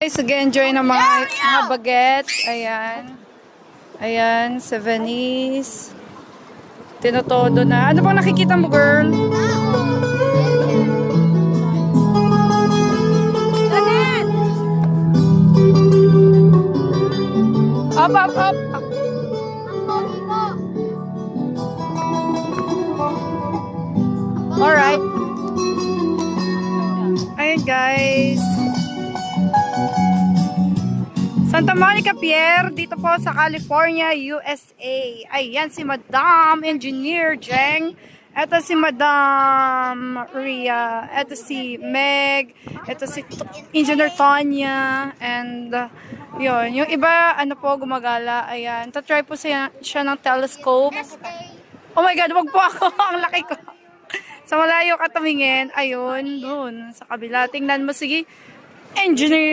Guys, enjoy ng mga bagets. Ayan. Ayan, 7's. Tinotodo na. Ano bang nakikita mo, girl? Up, up, up. Alright. Ayan, guys. Santa Monica Pier, dito po sa California, USA. Ayan si Madam Engineer Jeng. Ito si Madam Ria. Ito si Meg. Ito si Engineer Tonya. And yun, yung iba ano po gumagala. Ayan, tatry po siya ng telescope. Oh my God, wag po ako. Ang laki ko. Sa malayo ka tumingin. Ayun, doon sa kabila. Tingnan mo, sige. Engineer